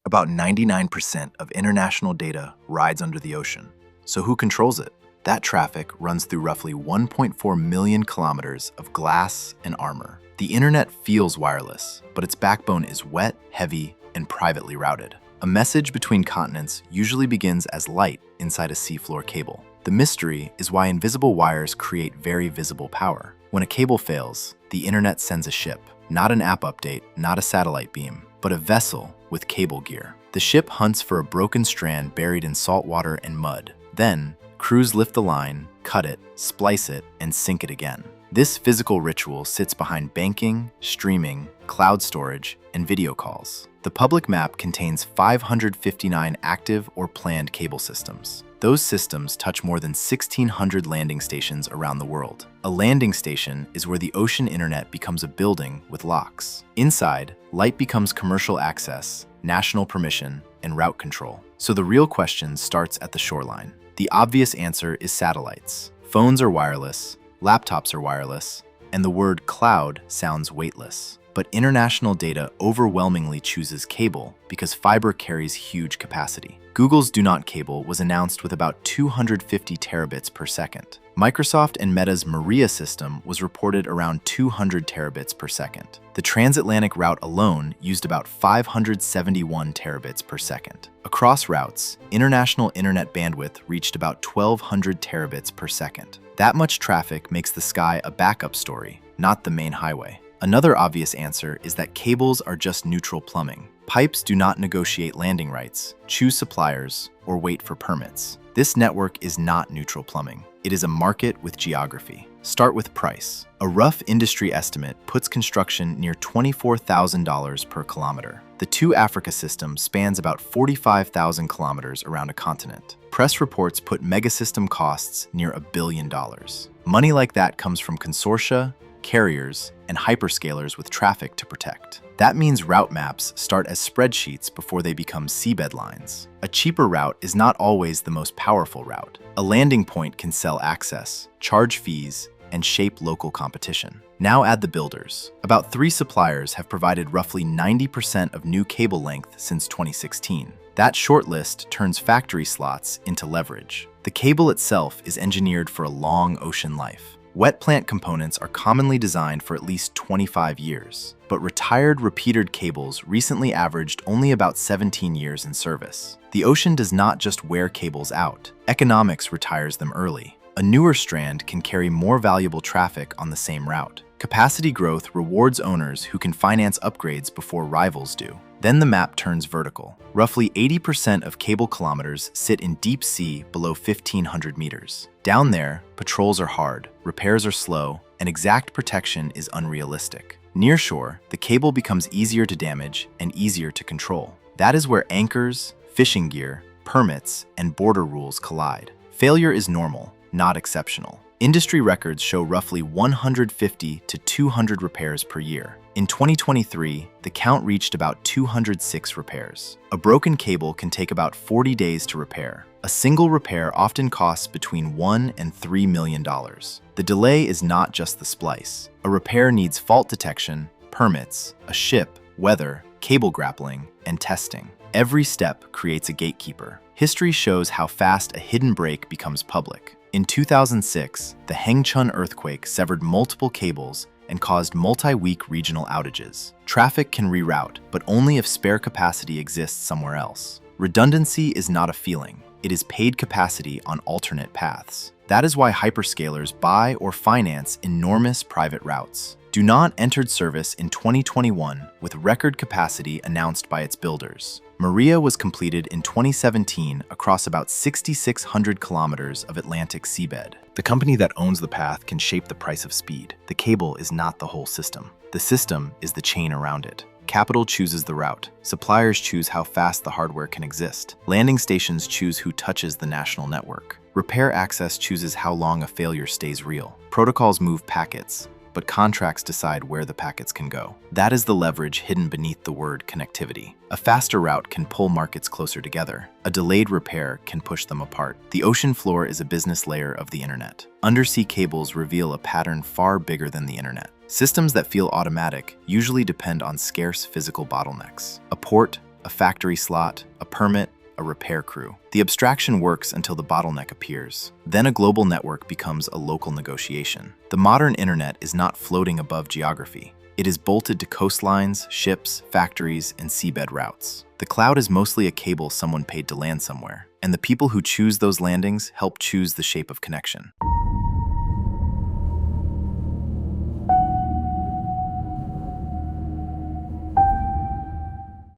About 99% of international data rides under the ocean. So who controls it? That traffic runs through roughly 1.4 million kilometers of glass and armor. The internet feels wireless, but its backbone is wet, heavy, and privately routed. A message between continents usually begins as light inside a seafloor cable. The mystery is why invisible wires create very visible power. When a cable fails, the internet sends a ship. Not an app update, not a satellite beam, but a vessel with cable gear. The ship hunts for a broken strand buried in salt water and mud. Then, crews lift the line, cut it, splice it, and sink it again. This physical ritual sits behind banking, streaming, cloud storage, and video calls. The public map contains 559 active or planned cable systems. Those systems touch more than 1,600 landing stations around the world. A landing station is where the ocean internet becomes a building with locks. Inside, light becomes commercial access, national permission, and route control. So the real question starts at the shoreline. The obvious answer is satellites. Phones are wireless, laptops are wireless, and the word cloud sounds weightless. But international data overwhelmingly chooses cable because fiber carries huge capacity. Google's Do Not Cable was announced with about 250 terabits per second. Microsoft and Meta's Maria system was reported around 200 terabits per second. The transatlantic route alone used about 571 terabits per second. Across routes, international internet bandwidth reached about 1,200 terabits per second. That much traffic makes the sky a backup story, not the main highway. Another obvious answer is that cables are just neutral plumbing. Pipes do not negotiate landing rights, choose suppliers, or wait for permits. This network is not neutral plumbing. It is a market with geography. Start with price. A rough industry estimate puts construction near $24,000 per kilometer. The Two Africa system spans about 45,000 kilometers around a continent. Press reports put megasystem costs near $1 billion. Money like that comes from consortia, carriers, and hyperscalers with traffic to protect. That means route maps start as spreadsheets before they become seabed lines. A cheaper route is not always the most powerful route. A landing point can sell access, charge fees, and shape local competition. Now add the builders. About 3 suppliers have provided roughly 90% of new cable length since 2016. That shortlist turns factory slots into leverage. The cable itself is engineered for a long ocean life. Wet plant components are commonly designed for at least 25 years, but retired repeatered cables recently averaged only about 17 years in service. The ocean does not just wear cables out. Economics retires them early. A newer strand can carry more valuable traffic on the same route. Capacity growth rewards owners who can finance upgrades before rivals do. Then the map turns vertical. Roughly 80% of cable kilometers sit in deep sea below 1,500 meters. Down there, patrols are hard, repairs are slow, and exact protection is unrealistic. Near shore, the cable becomes easier to damage and easier to control. That is where anchors, fishing gear, permits, and border rules collide. Failure is normal, not exceptional. Industry records show roughly 150 to 200 repairs per year. In 2023, the count reached about 206 repairs. A broken cable can take about 40 days to repair. A single repair often costs between $1 and $3 million. The delay is not just the splice. A repair needs fault detection, permits, a ship, weather, cable grappling, and testing. Every step creates a gatekeeper. History shows how fast a hidden break becomes public. In 2006, the Hengchun earthquake severed multiple cables and caused multi-week regional outages. Traffic can reroute, but only if spare capacity exists somewhere else. Redundancy is not a feeling. It is paid capacity on alternate paths. That is why hyperscalers buy or finance enormous private routes. Do Not entered service in 2021 with record capacity announced by its builders. Maria was completed in 2017 across about 6,600 kilometers of Atlantic seabed. The company that owns the path can shape the price of speed. The cable is not the whole system. The system is the chain around it. Capital chooses the route. Suppliers choose how fast the hardware can exist. Landing stations choose who touches the national network. Repair access chooses how long a failure stays real. Protocols move packets, but contracts decide where the packets can go. That is the leverage hidden beneath the word connectivity. A faster route can pull markets closer together. A delayed repair can push them apart. The ocean floor is a business layer of the internet. Undersea cables reveal a pattern far bigger than the internet. Systems that feel automatic usually depend on scarce physical bottlenecks. A port, a factory slot, a permit, a repair crew. The abstraction works until the bottleneck appears. Then a global network becomes a local negotiation. The modern internet is not floating above geography. It is bolted to coastlines, ships, factories, and seabed routes. The cloud is mostly a cable someone paid to land somewhere, and the people who choose those landings help choose the shape of connection.